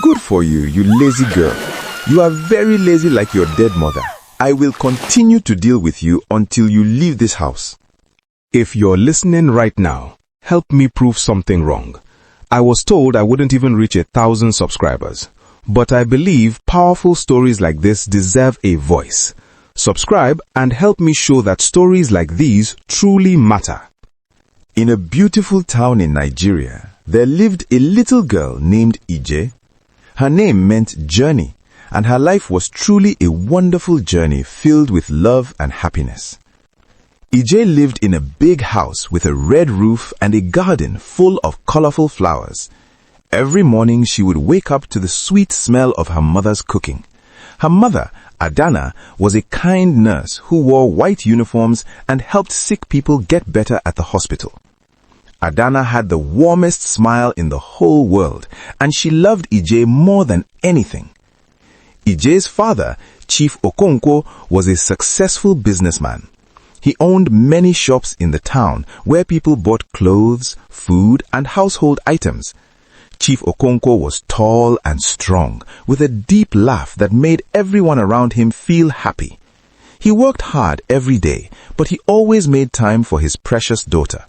Good for you, you lazy girl. You are very lazy like your dead mother. I will continue to deal with you until you leave this house. If you're listening right now, help me prove something wrong. I was told I wouldn't even reach 1,000 subscribers. But I believe powerful stories like this deserve a voice. Subscribe and help me show that stories like these truly matter. In a beautiful town in Nigeria, there lived a little girl named Ije. Her name meant journey, and her life was truly a wonderful journey filled with love and happiness. Ije lived in a big house with a red roof and a garden full of colorful flowers. Every morning she would wake up to the sweet smell of her mother's cooking. Her mother, Adana, was a kind nurse who wore white uniforms and helped sick people get better at the hospital. Adana had the warmest smile in the whole world, and she loved Ije more than anything. Ije's father, Chief Okonkwo, was a successful businessman. He owned many shops in the town where people bought clothes, food, and household items. Chief Okonkwo was tall and strong, with a deep laugh that made everyone around him feel happy. He worked hard every day, but he always made time for his precious daughter.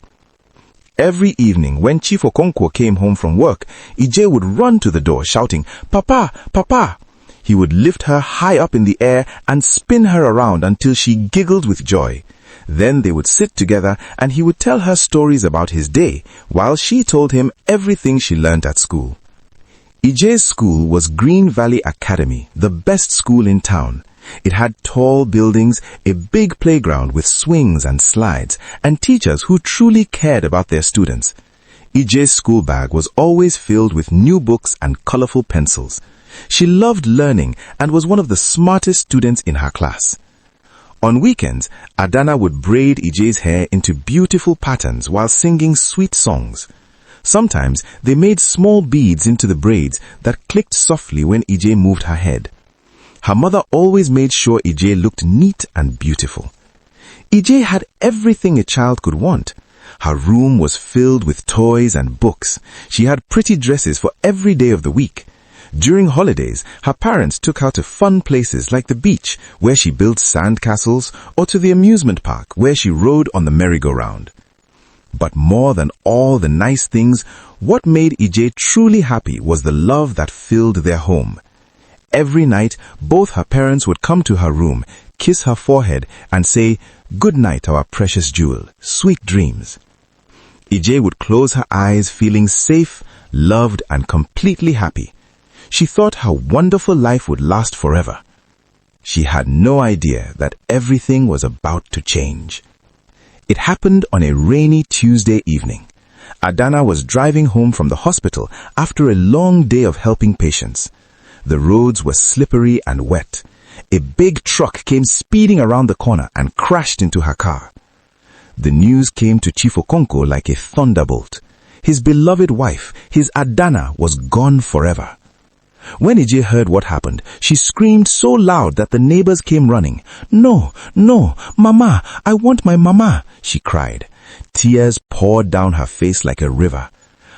Every evening, when Chief Okonkwo came home from work, Ije would run to the door shouting, "Papa, Papa!" He would lift her high up in the air and spin her around until she giggled with joy. Then they would sit together and he would tell her stories about his day, while she told him everything she learned at school. Ije's school was Green Valley Academy, the best school in town. It had tall buildings, a big playground with swings and slides, and teachers who truly cared about their students. Ije's school bag was always filled with new books and colorful pencils. She loved learning and was one of the smartest students in her class. On weekends, Adana would braid Ije's hair into beautiful patterns while singing sweet songs. Sometimes they made small beads into the braids that clicked softly when Ije moved her head. Her mother always made sure Ije looked neat and beautiful. Ije had everything a child could want. Her room was filled with toys and books. She had pretty dresses for every day of the week. During holidays, her parents took her to fun places like the beach, where she built sand castles, or to the amusement park, where she rode on the merry-go-round. But more than all the nice things, what made Ije truly happy was the love that filled their home. Every night, both her parents would come to her room, kiss her forehead, and say, "Good night, our precious jewel. Sweet dreams." Ije would close her eyes feeling safe, loved, and completely happy. She thought her wonderful life would last forever. She had no idea that everything was about to change. It happened on a rainy Tuesday evening. Adana was driving home from the hospital after a long day of helping patients. The roads were slippery and wet. A big truck came speeding around the corner and crashed into her car. The news came to Chief Okonkwo like a thunderbolt. His beloved wife, his Adana, was gone forever. When Ije heard what happened, she screamed so loud that the neighbors came running. "No, no, Mama, I want my Mama," she cried. Tears poured down her face like a river.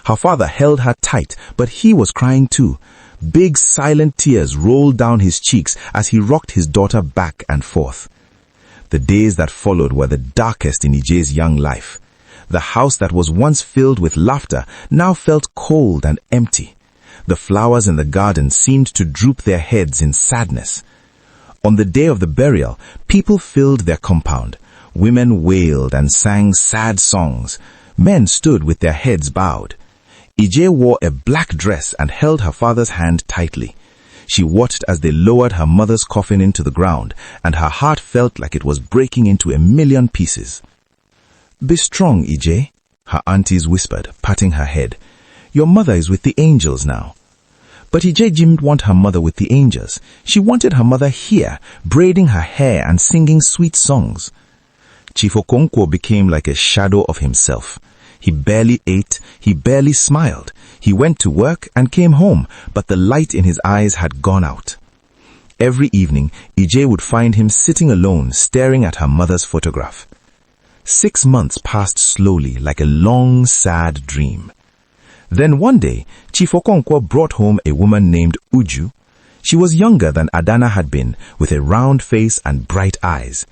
Her father held her tight, but he was crying too. Big silent tears rolled down his cheeks as he rocked his daughter back and forth. The days that followed were the darkest in Ije's young life. The house that was once filled with laughter now felt cold and empty. The flowers in the garden seemed to droop their heads in sadness. On the day of the burial, people filled their compound. Women wailed and sang sad songs. Men stood with their heads bowed. Ije wore a black dress and held her father's hand tightly. She watched as they lowered her mother's coffin into the ground, and her heart felt like it was breaking into 1,000,000 pieces. "Be strong, Ije," her aunties whispered, patting her head. "Your mother is with the angels now." But Ije didn't want her mother with the angels. She wanted her mother here, braiding her hair and singing sweet songs. Chief Okonkwo became like a shadow of himself. He barely ate, he barely smiled. He went to work and came home, but the light in his eyes had gone out. Every evening, Ije would find him sitting alone, staring at her mother's photograph. 6 months passed slowly like a long, sad dream. Then one day, Chief Okonkwo brought home a woman named Uju. She was younger than Adana had been, with a round face and bright eyes.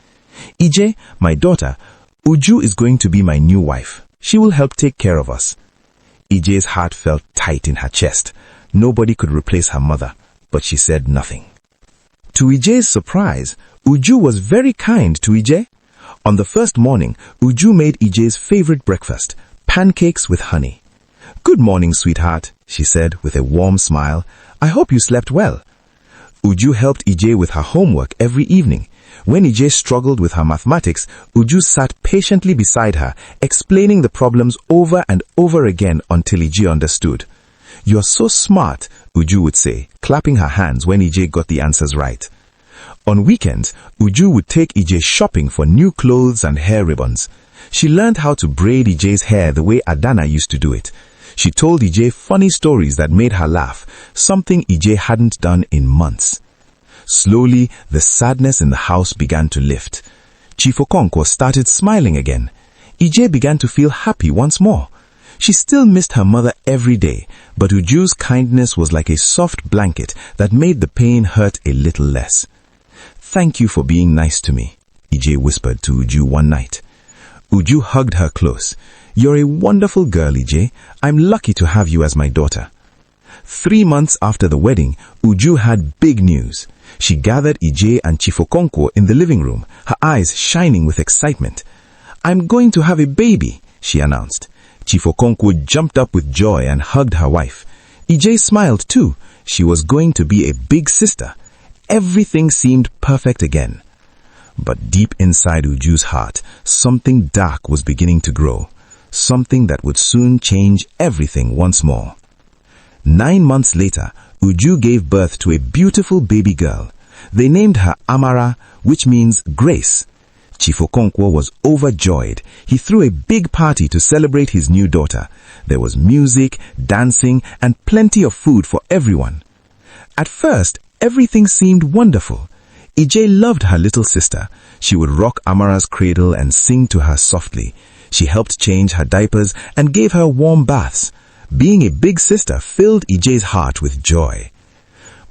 "Ije, my daughter, Uju is going to be my new wife. She will help take care of us." Ije's heart felt tight in her chest. Nobody could replace her mother, but she said nothing. To Ije's surprise, Uju was very kind to Ije. On the first morning, Uju made Ije's favorite breakfast, pancakes with honey. "Good morning, sweetheart," she said with a warm smile. "I hope you slept well." Uju helped Ije with her homework every evening. When Ije struggled with her mathematics, Uju sat patiently beside her, explaining the problems over and over again until Ije understood. "You're so smart," Uju would say, clapping her hands when Ije got the answers right. On weekends, Uju would take Ije shopping for new clothes and hair ribbons. She learned how to braid Ije's hair the way Adana used to do it. She told Ije funny stories that made her laugh, something Ije hadn't done in months. Slowly, the sadness in the house began to lift. Chief Okonkwo started smiling again. Ije began to feel happy once more. She still missed her mother every day, but Uju's kindness was like a soft blanket that made the pain hurt a little less. "Thank you for being nice to me," Ije whispered to Uju one night. Uju hugged her close. "You're a wonderful girl, Ije. I'm lucky to have you as my daughter." 3 months after the wedding, Uju had big news. She gathered Ije and Chief Okonkwo in the living room, her eyes shining with excitement. "I'm going to have a baby," she announced. Chief Okonkwo jumped up with joy and hugged her wife. Ije smiled too. She was going to be a big sister. Everything seemed perfect again. But deep inside Uju's heart, something dark was beginning to grow. Something that would soon change everything once more. 9 months later, Uju gave birth to a beautiful baby girl. They named her Amara, which means grace. Chief Okonkwo was overjoyed. He threw a big party to celebrate his new daughter. There was music, dancing, and plenty of food for everyone. At first, everything seemed wonderful. Ije loved her little sister. She would rock Amara's cradle and sing to her softly. She helped change her diapers and gave her warm baths. Being a big sister filled Ije's heart with joy.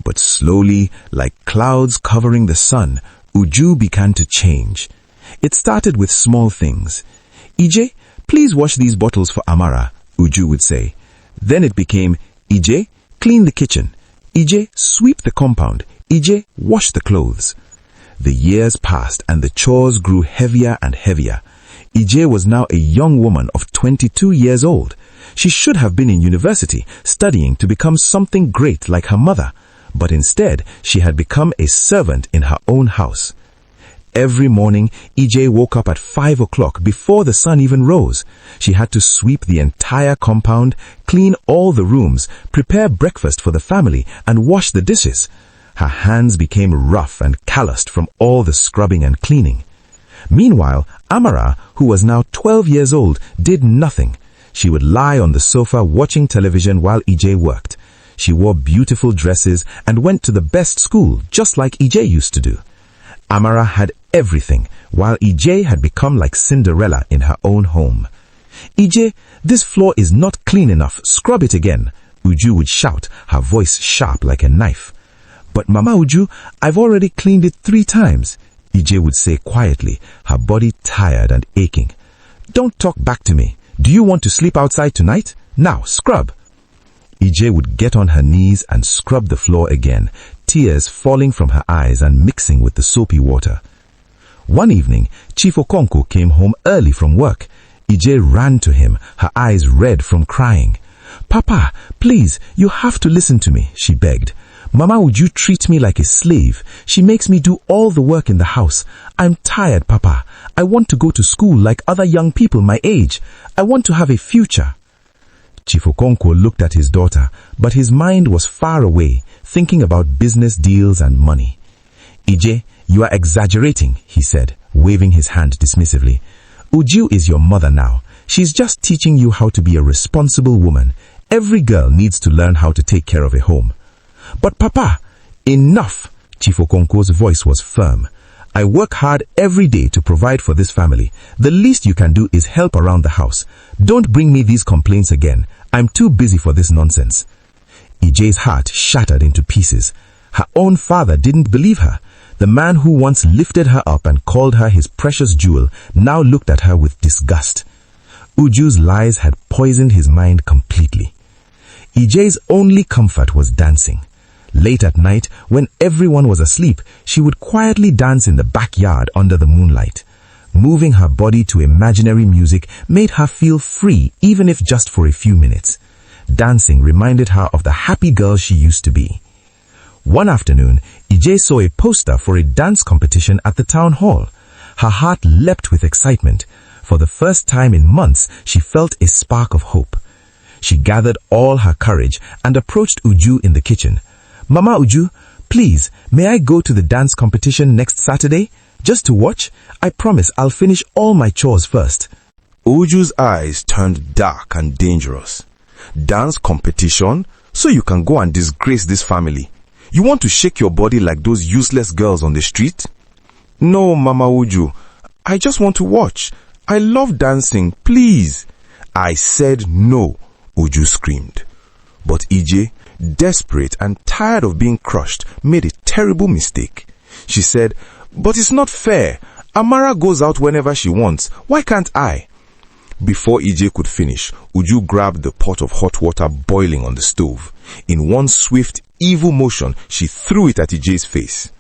But slowly, like clouds covering the sun, Uju began to change. It started with small things. "Ije, please wash these bottles for Amara," Uju would say. Then it became, "Ije, clean the kitchen. Ije, sweep the compound. Ije, wash the clothes." The years passed and the chores grew heavier and heavier. Ije was now a young woman of 22 years old. She should have been in university, studying to become something great like her mother. But instead, she had become a servant in her own house. Every morning, Ije woke up at 5 o'clock before the sun even rose. She had to sweep the entire compound, clean all the rooms, prepare breakfast for the family, and wash the dishes. Her hands became rough and calloused from all the scrubbing and cleaning. Meanwhile, Amara, who was now 12 years old, did nothing. She would lie on the sofa watching television while Ije worked. She wore beautiful dresses and went to the best school, just like Ije used to do. Amara had everything, while Ije had become like Cinderella in her own home. "Ije, this floor is not clean enough. Scrub it again," Uju would shout, her voice sharp like a knife. "But Mama Uju, I've already cleaned it 3 times, Ije would say quietly, her body tired and aching. "Don't talk back to me. Do you want to sleep outside tonight? Now, scrub." Ije would get on her knees and scrub the floor again, tears falling from her eyes and mixing with the soapy water. One evening, Chief Okonkwo came home early from work. Ije ran to him, her eyes red from crying. "Papa, please, you have to listen to me," she begged. "Mama, would you treat me like a slave? She makes me do all the work in the house. I'm tired, Papa. I want to go to school like other young people my age. I want to have a future." Chief Okonkwo looked at his daughter, but his mind was far away, thinking about business deals and money. "Ije, you are exaggerating," he said, waving his hand dismissively. "Uju is your mother now. She's just teaching you how to be a responsible woman. Every girl needs to learn how to take care of a home." "But Papa..." "Enough!" Chief Okonkwo's voice was firm. "I work hard every day to provide for this family. The least you can do is help around the house. Don't bring me these complaints again. I'm too busy for this nonsense." EJ's heart shattered into pieces. Her own father didn't believe her. The man who once lifted her up and called her his precious jewel now looked at her with disgust. Uju's lies had poisoned his mind completely. EJ's only comfort was dancing. Late at night, when everyone was asleep, she would quietly dance in the backyard under the moonlight. Moving her body to imaginary music made her feel free, even if just for a few minutes. Dancing reminded her of the happy girl she used to be. One afternoon, EJ saw a poster for a dance competition at the town hall. Her heart leapt with excitement. For the first time in months, she felt a spark of hope. She gathered all her courage and approached Uju in the kitchen. "Mama Uju, please, may I go to the dance competition next Saturday? Just to watch? I promise I'll finish all my chores first." Uju's eyes turned dark and dangerous. "Dance competition? So you can go and disgrace this family? You want to shake your body like those useless girls on the street?" "No, Mama Uju. I just want to watch. I love dancing, please." "I said no," Uju screamed. But EJ, desperate and tired of being crushed, made a terrible mistake. She said, "But it's not fair. Amara goes out whenever she wants. Why can't I?" Before EJ could finish, Uju grabbed the pot of hot water boiling on the stove. In one swift, evil motion, she threw it at EJ's face.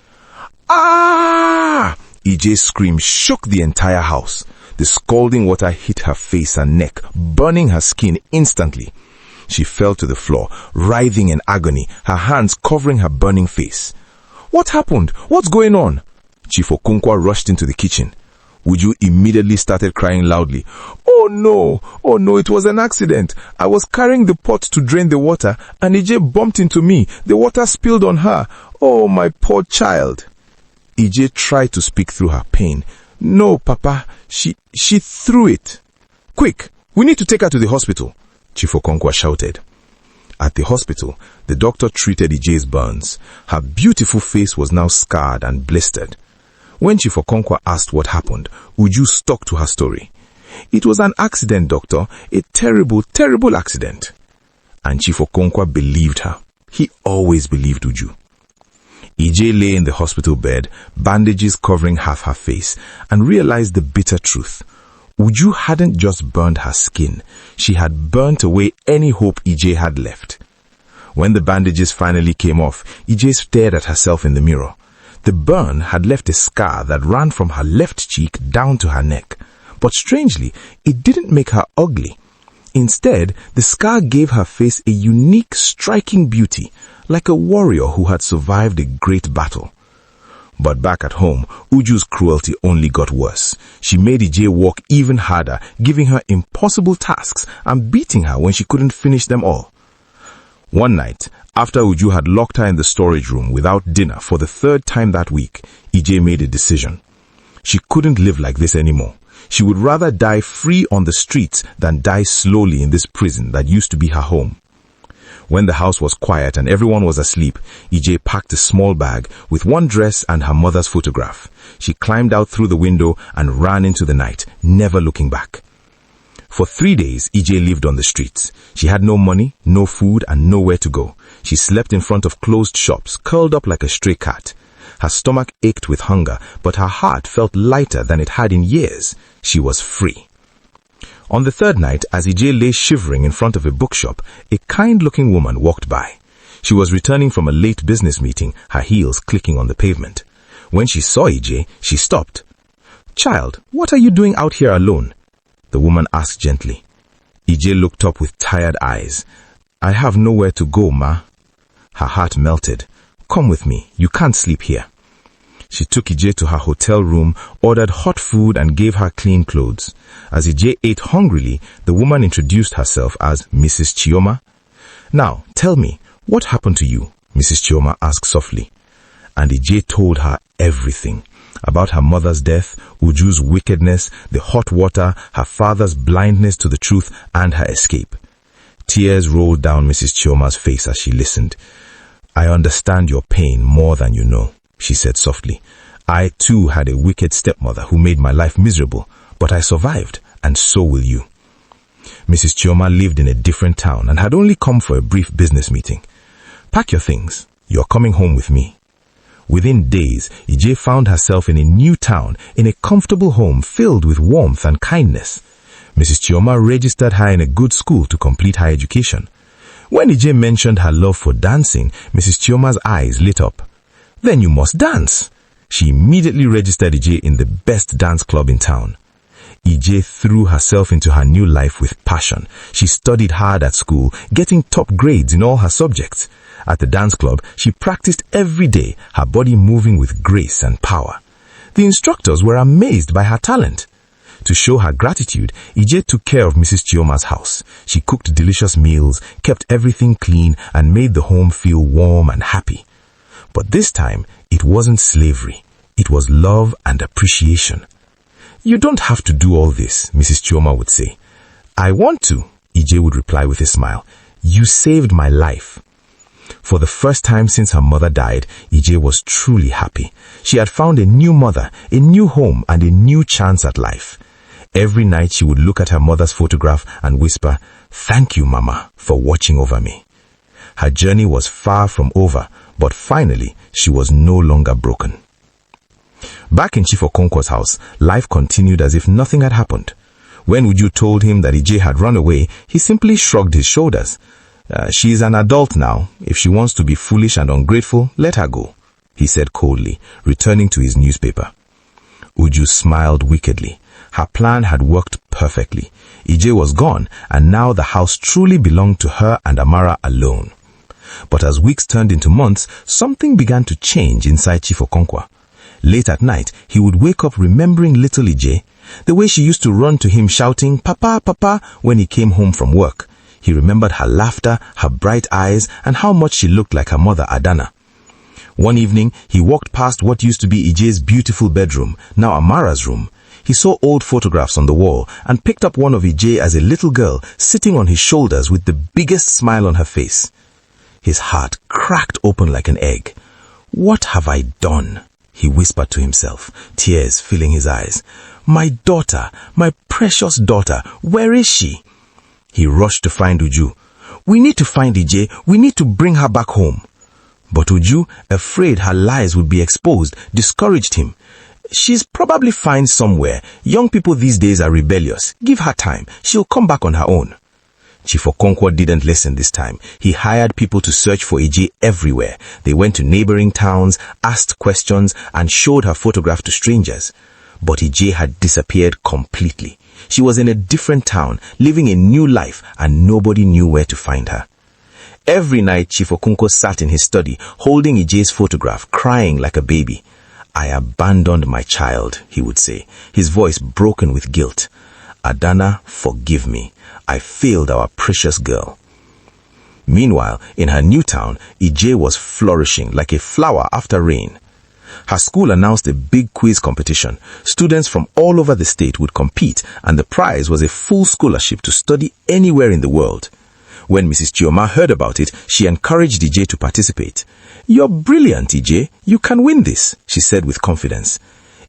"Ah!" EJ's scream shook the entire house. The scalding water hit her face and neck, burning her skin instantly. She fell to the floor, writhing in agony, her hands covering her burning face. "What happened? What's going on?" Chief Okonkwo rushed into the kitchen. Uju immediately started crying loudly. Oh no, it was an accident. I was carrying the pot to drain the water and EJ bumped into me. The water spilled on her. Oh, my poor child." EJ tried to speak through her pain. "No, Papa, she threw it." "Quick, we need to take her to the hospital," Chief Okonkwo shouted. At the hospital, the doctor treated EJ's burns. Her beautiful face was now scarred and blistered. When Chief Okonkwo asked what happened, Uju stuck to her story. "It was an accident, doctor. A terrible, terrible accident." And Chief Okonkwo believed her. He always believed Uju. EJ lay in the hospital bed, bandages covering half her face, and realized the bitter truth. Uju hadn't just burned her skin. She had burnt away any hope EJ had left. When the bandages finally came off, EJ stared at herself in the mirror. The burn had left a scar that ran from her left cheek down to her neck. But strangely, it didn't make her ugly. Instead, the scar gave her face a unique, striking beauty, like a warrior who had survived a great battle. But back at home, Uju's cruelty only got worse. She made EJ work even harder, giving her impossible tasks and beating her when she couldn't finish them all. One night, after Uju had locked her in the storage room without dinner for the third time that week, EJ made a decision. She couldn't live like this anymore. She would rather die free on the streets than die slowly in this prison that used to be her home. When the house was quiet and everyone was asleep, EJ packed a small bag with one dress and her mother's photograph. She climbed out through the window and ran into the night, never looking back. For 3 days, EJ lived on the streets. She had no money, no food, and nowhere to go. She slept in front of closed shops, curled up like a stray cat. Her stomach ached with hunger, but her heart felt lighter than it had in years. She was free. On the third night, as EJ lay shivering in front of a bookshop, a kind-looking woman walked by. She was returning from a late business meeting, her heels clicking on the pavement. When she saw EJ, she stopped. "Child, what are you doing out here alone?" the woman asked gently. EJ looked up with tired eyes. "I have nowhere to go, Ma." Her heart melted. "Come with me. You can't sleep here." She took EJ to her hotel room, ordered hot food and gave her clean clothes. As EJ ate hungrily, the woman introduced herself as Mrs. Chioma. "Now, tell me, what happened to you?" Mrs. Chioma asked softly. And EJ told her everything. About her mother's death, Uju's wickedness, the hot water, her father's blindness to the truth, and her escape. Tears rolled down Mrs. Chioma's face as she listened. "I understand your pain more than you know," she said softly. "I too had a wicked stepmother who made my life miserable, but I survived, and so will you." Mrs. Chioma lived in a different town and had only come for a brief business meeting. "Pack your things. You're coming home with me." Within days, Ije found herself in a new town, in a comfortable home filled with warmth and kindness. Mrs. Chioma registered her in a good school to complete her education. When Ije mentioned her love for dancing, Mrs. Chioma's eyes lit up. "Then you must dance." She immediately registered Ije in the best dance club in town. Ije threw herself into her new life with passion. She studied hard at school, getting top grades in all her subjects. At the dance club, she practiced every day, her body moving with grace and power. The instructors were amazed by her talent. To show her gratitude, Ije took care of Mrs. Chioma's house. She cooked delicious meals, kept everything clean, and made the home feel warm and happy. But this time, it wasn't slavery. It was love and appreciation. "You don't have to do all this," Mrs. Chioma would say. "I want to," Ije would reply with a smile. "You saved my life." For the first time since her mother died, Ije was truly happy. She had found a new mother, a new home, and a new chance at life. Every night she would look at her mother's photograph and whisper, "Thank you, Mama, for watching over me." Her journey was far from over, but finally she was no longer broken. Back in Chief Okonkwo's house, life continued as if nothing had happened. When Uju told him that Ije had run away, he simply shrugged his shoulders. "She is an adult now. If she wants to be foolish and ungrateful, let her go," he said coldly, returning to his newspaper. Uju smiled wickedly. Her plan had worked perfectly. Ije was gone, and now the house truly belonged to her and Amara alone. But as weeks turned into months, something began to change inside Chief Okonkwo. Late at night, he would wake up remembering little Ije, the way she used to run to him shouting, "Papa, Papa," when he came home from work. He remembered her laughter, her bright eyes, and how much she looked like her mother Adana. One evening, he walked past what used to be Ije's beautiful bedroom, now Amara's room. He saw old photographs on the wall and picked up one of Ije as a little girl sitting on his shoulders with the biggest smile on her face. His heart cracked open like an egg. "What have I done?" he whispered to himself, tears filling his eyes. "My daughter, my precious daughter, where is she?" He rushed to find Uju. "We need to find Ije. We need to bring her back home." But Uju, afraid her lies would be exposed, discouraged him. "She's probably fine somewhere. Young people these days are rebellious. Give her time. She'll come back on her own." Chief Okonkwo didn't listen this time. He hired people to search for Ije everywhere. They went to neighboring towns, asked questions, and showed her photograph to strangers. But Ije had disappeared completely. She was in a different town, living a new life, and nobody knew where to find her. Every night, Chief Okonkwo sat in his study, holding Ije's photograph, crying like a baby. "I abandoned my child," he would say, his voice broken with guilt. "Adana, forgive me. I failed our precious girl." Meanwhile, in her new town, Ije was flourishing like a flower after rain. Her school announced a big quiz competition. Students from all over the state would compete, and the prize was a full scholarship to study anywhere in the world. When Mrs. Chioma heard about it, she encouraged Ije to participate. "You're brilliant, Ije. You can win this," she said with confidence.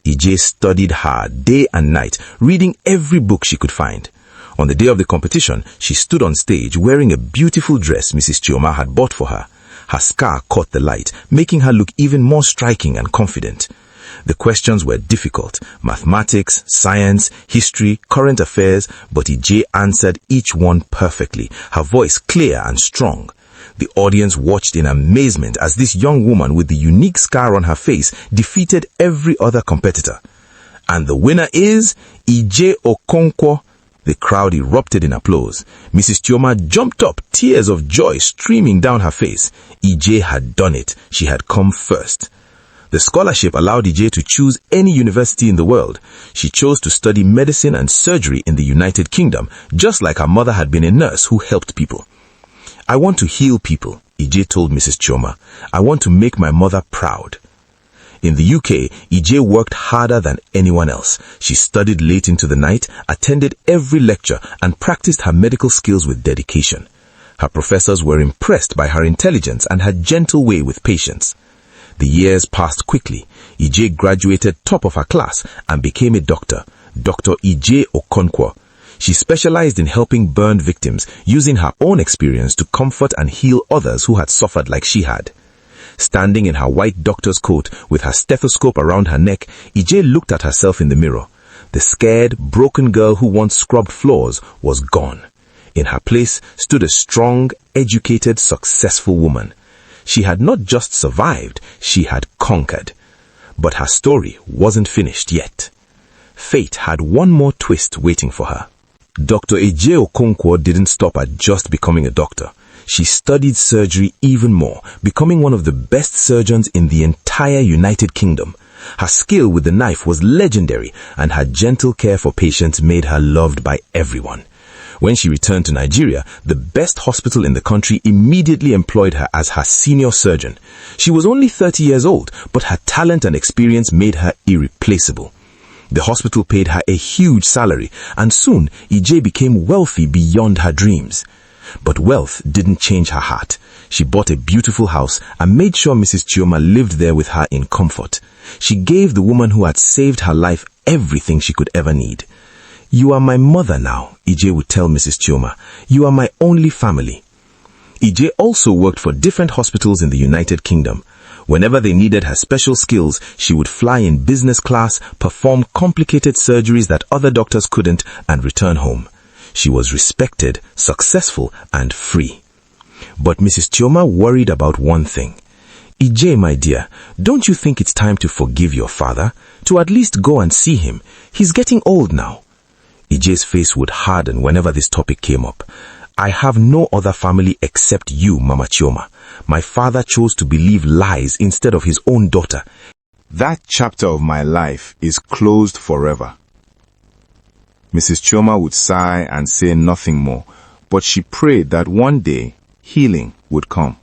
Ije studied hard day and night, reading every book she could find. On the day of the competition, she stood on stage wearing a beautiful dress Mrs. Chioma had bought for her. Her scar caught the light, making her look even more striking and confident. The questions were difficult: mathematics, science, history, current affairs, but Ije answered each one perfectly, her voice clear and strong. The audience watched in amazement as this young woman with the unique scar on her face defeated every other competitor. And the winner is Ije Okonkwo. The crowd erupted in applause. Mrs. Chioma jumped up, tears of joy streaming down her face. Ije had done it. She had come first. The scholarship allowed Ije to choose any university in the world. She chose to study medicine and surgery in the United Kingdom, just like her mother had been a nurse who helped people. "I want to heal people," Ije told Mrs. Chioma. "I want to make my mother proud." In the UK, Ije worked harder than anyone else. She studied late into the night, attended every lecture, and practiced her medical skills with dedication. Her professors were impressed by her intelligence and her gentle way with patients. The years passed quickly. Ije graduated top of her class and became a doctor, Dr. Ije Okonkwo. She specialized in helping burned victims, using her own experience to comfort and heal others who had suffered like she had. Standing in her white doctor's coat with her stethoscope around her neck, Ije looked at herself in the mirror. The scared, broken girl who once scrubbed floors was gone. In her place stood a strong, educated, successful woman. She had not just survived, she had conquered. But her story wasn't finished yet. Fate had one more twist waiting for her. Dr. Ije Okonkwo didn't stop at just becoming a doctor. She studied surgery even more, becoming one of the best surgeons in the entire United Kingdom. Her skill with the knife was legendary, and her gentle care for patients made her loved by everyone. When she returned to Nigeria, the best hospital in the country immediately employed her as her senior surgeon. She was only 30 years old, but her talent and experience made her irreplaceable. The hospital paid her a huge salary, and soon Ije became wealthy beyond her dreams. But wealth didn't change her heart. She bought a beautiful house and made sure Mrs. Chioma lived there with her in comfort. She gave the woman who had saved her life everything she could ever need. "You are my mother now," Ije would tell Mrs. Chioma. "You are my only family." Ije also worked for different hospitals in the United Kingdom. Whenever they needed her special skills, she would fly in business class, perform complicated surgeries that other doctors couldn't, and return home. She was respected, successful, and free. But Mrs. Chioma worried about one thing. "Ije, my dear, don't you think it's time to forgive your father? To at least go and see him? He's getting old now." Ije's face would harden whenever this topic came up. "I have no other family except you, Mama Chioma. My father chose to believe lies instead of his own daughter. That chapter of my life is closed forever." Mrs. Chioma would sigh and say nothing more, but she prayed that one day healing would come.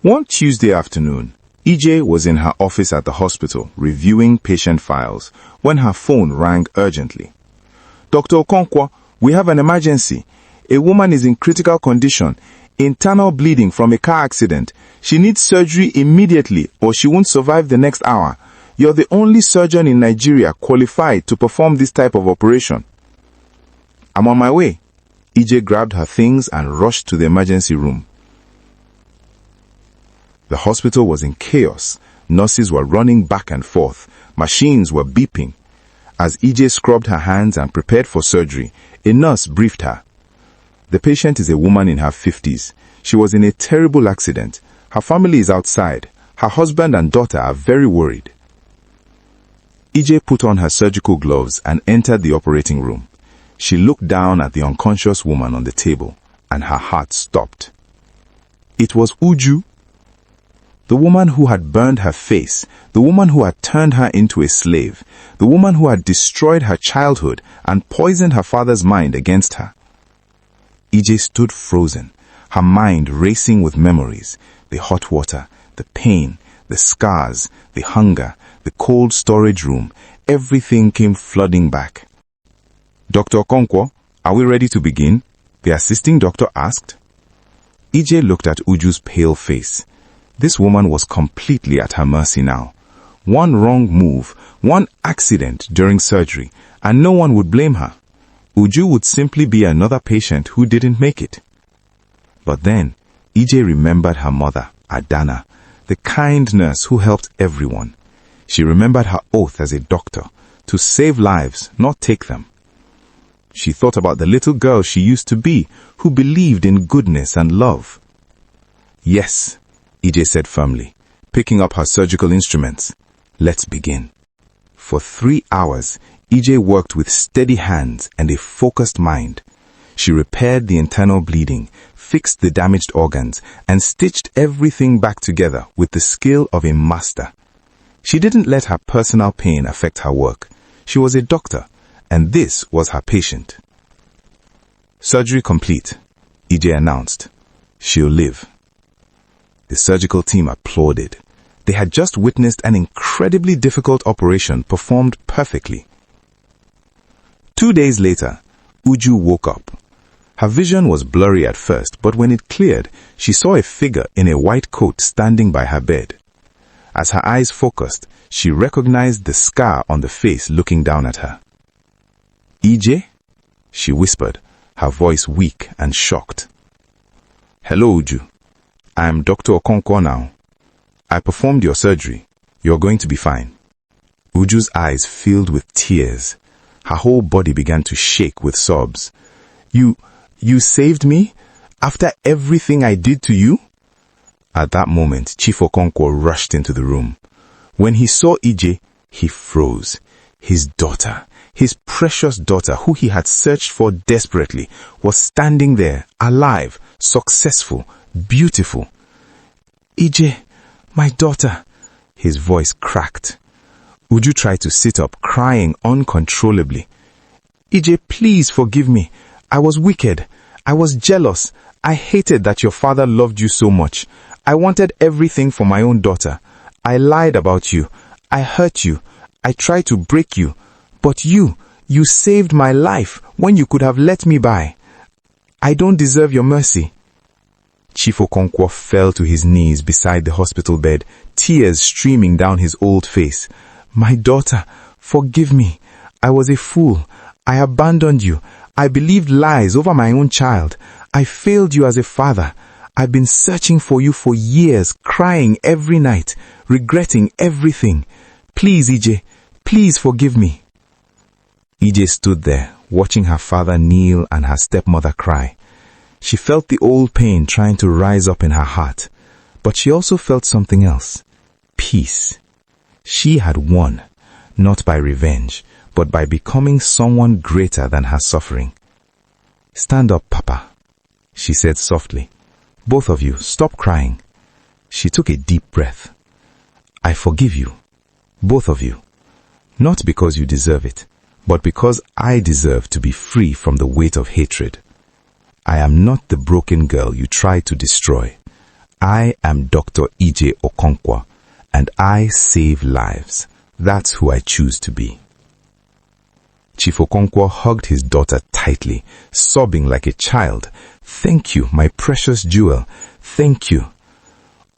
One Tuesday afternoon, Ije was in her office at the hospital reviewing patient files when her phone rang urgently. "Dr. Okonkwo, we have an emergency. A woman is in critical condition, internal bleeding from a car accident. She needs surgery immediately or she won't survive the next hour. You're the only surgeon in Nigeria qualified to perform this type of operation." "I'm on my way." Ije grabbed her things and rushed to the emergency room. The hospital was in chaos. Nurses were running back and forth. Machines were beeping. As Ije scrubbed her hands and prepared for surgery, a nurse briefed her. "The patient is a woman in her 50s. She was in a terrible accident. Her family is outside. Her husband and daughter are very worried." Ije put on her surgical gloves and entered the operating room. She looked down at the unconscious woman on the table, and her heart stopped. It was Uju, the woman who had burned her face, the woman who had turned her into a slave, the woman who had destroyed her childhood and poisoned her father's mind against her. Ije stood frozen, her mind racing with memories, the hot water, the pain, the scars, the hunger, the cold storage room. Everything came flooding back. "Dr. Okonkwo, are we ready to begin?" the assisting doctor asked. Ije looked at Uju's pale face. This woman was completely at her mercy now. One wrong move, one accident during surgery, and no one would blame her. Uju would simply be another patient who didn't make it. But then, Ije remembered her mother, Adana, the kind nurse who helped everyone. She remembered her oath as a doctor, to save lives, not take them. She thought about the little girl she used to be, who believed in goodness and love. "Yes," Ije said firmly, picking up her surgical instruments. "Let's begin." For 3 hours, Ije worked with steady hands and a focused mind. She repaired the internal bleeding, fixed the damaged organs, and stitched everything back together with the skill of a master. She didn't let her personal pain affect her work. She was a doctor, and this was her patient. "Surgery complete," Ije announced. "She'll live." The surgical team applauded. They had just witnessed an incredibly difficult operation performed perfectly. 2 days later, Uju woke up. Her vision was blurry at first, but when it cleared, she saw a figure in a white coat standing by her bed. As her eyes focused, she recognized the scar on the face looking down at her. "Ije?" she whispered, her voice weak and shocked. Hello, Uju. I'm Dr. Okonkwo now. I performed your surgery. You're going to be fine. Uju's eyes filled with tears. Her whole body began to shake with sobs. You saved me? After everything I did to you? At that moment, Chief Okonkwo rushed into the room. When he saw Ije, he froze. His daughter, his precious daughter, who he had searched for desperately, was standing there, alive, successful, beautiful. Ije, my daughter, his voice cracked. Uju tried to sit up, crying uncontrollably. Ije, please forgive me. I was wicked. I was jealous. I hated that your father loved you so much. I wanted everything for my own daughter. I lied about you. I hurt you. I tried to break you. But you saved my life when you could have let me by. I don't deserve your mercy. Chief Okonkwo fell to his knees beside the hospital bed, tears streaming down his old face. My daughter, forgive me. I was a fool. I abandoned you. I believed lies over my own child. I failed you as a father. I've been searching for you for years, crying every night, regretting everything. Please, Ije, please forgive me. Ije stood there, watching her father kneel and her stepmother cry. She felt the old pain trying to rise up in her heart, but she also felt something else. Peace. She had won, not by revenge, but by becoming someone greater than her suffering. Stand up, Papa, she said softly. Both of you, stop crying. She took a deep breath. I forgive you, both of you, not because you deserve it, but because I deserve to be free from the weight of hatred. I am not the broken girl you tried to destroy. I am Dr. Ije Okonkwo, and I save lives. That's who I choose to be. Chief Okonkwo hugged his daughter tightly, sobbing like a child. Thank you, my precious jewel. Thank you.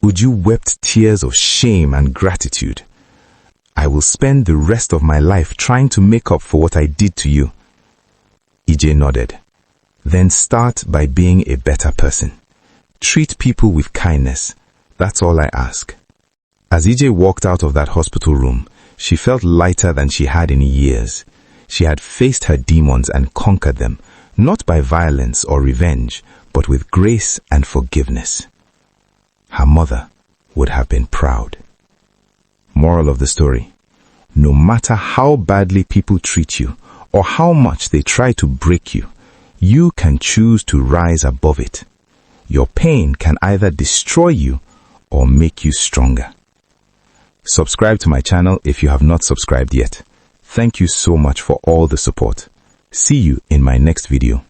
Uju wept tears of shame and gratitude. I will spend the rest of my life trying to make up for what I did to you. Ije nodded. Then start by being a better person. Treat people with kindness. That's all I ask. As Ije walked out of that hospital room, she felt lighter than she had in years. She had faced her demons and conquered them, not by violence or revenge, but with grace and forgiveness. Her mother would have been proud. Moral of the story: no matter how badly people treat you or how much they try to break you, you can choose to rise above it. Your pain can either destroy you or make you stronger. Subscribe to my channel if you have not subscribed yet. Thank you so much for all the support. See you in my next video.